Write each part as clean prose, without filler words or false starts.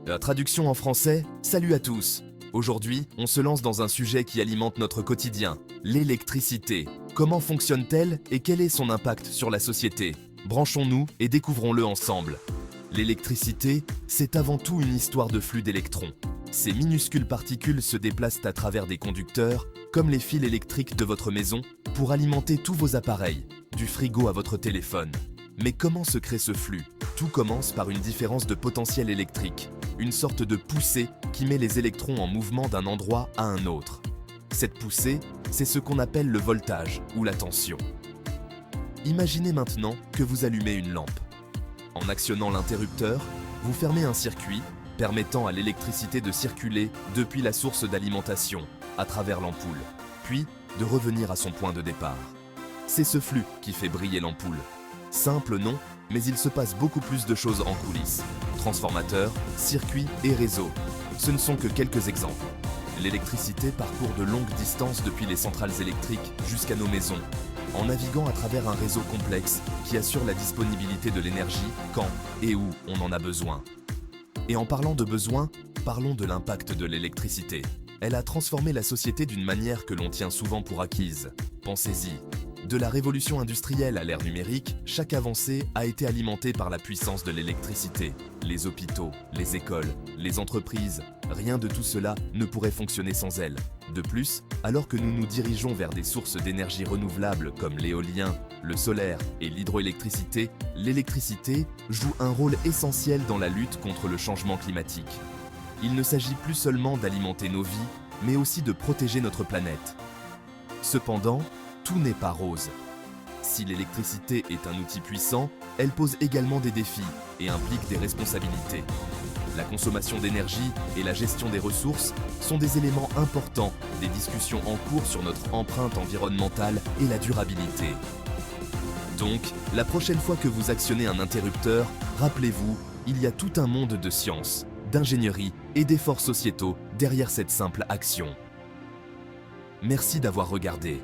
La traduction en français, salut à tous. Aujourd'hui, on se lance dans un sujet qui alimente notre quotidien, l'électricité. Comment fonctionne-t-elle et quel est son impact sur la société? Branchons-nous et découvrons-le ensemble. L'électricité, c'est avant tout une histoire de flux d'électrons. Ces minuscules particules se déplacent à travers des conducteurs, comme les fils électriques de votre maison, pour alimenter tous vos appareils, du frigo à votre téléphone. Mais comment se crée ce flux? Tout commence par une différence de potentiel électrique, une sorte de poussée qui met les électrons en mouvement d'un endroit à un autre. Cette poussée, c'est ce qu'on appelle le voltage ou la tension. Imaginez maintenant que vous allumez une lampe. En actionnant l'interrupteur, vous fermez un circuit permettant à l'électricité de circuler depuis la source d'alimentation à travers l'ampoule, puis de revenir à son point de départ. C'est ce flux qui fait briller l'ampoule. Simple non, mais il se passe beaucoup plus de choses en coulisses. Transformateurs, circuits et réseaux. Ce ne sont que quelques exemples. L'électricité parcourt de longues distances depuis les centrales électriques jusqu'à nos maisons, en naviguant à travers un réseau complexe qui assure la disponibilité de l'énergie quand et où on en a besoin. Et en parlant de besoin, parlons de l'impact de l'électricité. Elle a transformé la société d'une manière que l'on tient souvent pour acquise. Pensez-y. De la révolution industrielle à l'ère numérique, chaque avancée a été alimentée par la puissance de l'électricité. Les hôpitaux, les écoles, les entreprises, rien de tout cela ne pourrait fonctionner sans elle. De plus, alors que nous nous dirigeons vers des sources d'énergie renouvelables comme l'éolien, le solaire et l'hydroélectricité, l'électricité joue un rôle essentiel dans la lutte contre le changement climatique. Il ne s'agit plus seulement d'alimenter nos vies, mais aussi de protéger notre planète. Cependant, tout n'est pas rose. Si l'électricité est un outil puissant, elle pose également des défis et implique des responsabilités. La consommation d'énergie et la gestion des ressources sont des éléments importants des discussions en cours sur notre empreinte environnementale et la durabilité. Donc, la prochaine fois que vous actionnez un interrupteur, rappelez-vous, il y a tout un monde de science, d'ingénierie et d'efforts sociétaux derrière cette simple action. Merci d'avoir regardé.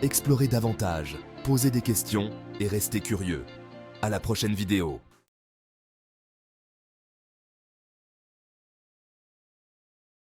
Explorez davantage, posez des questions et restez curieux. À la prochaine vidéo.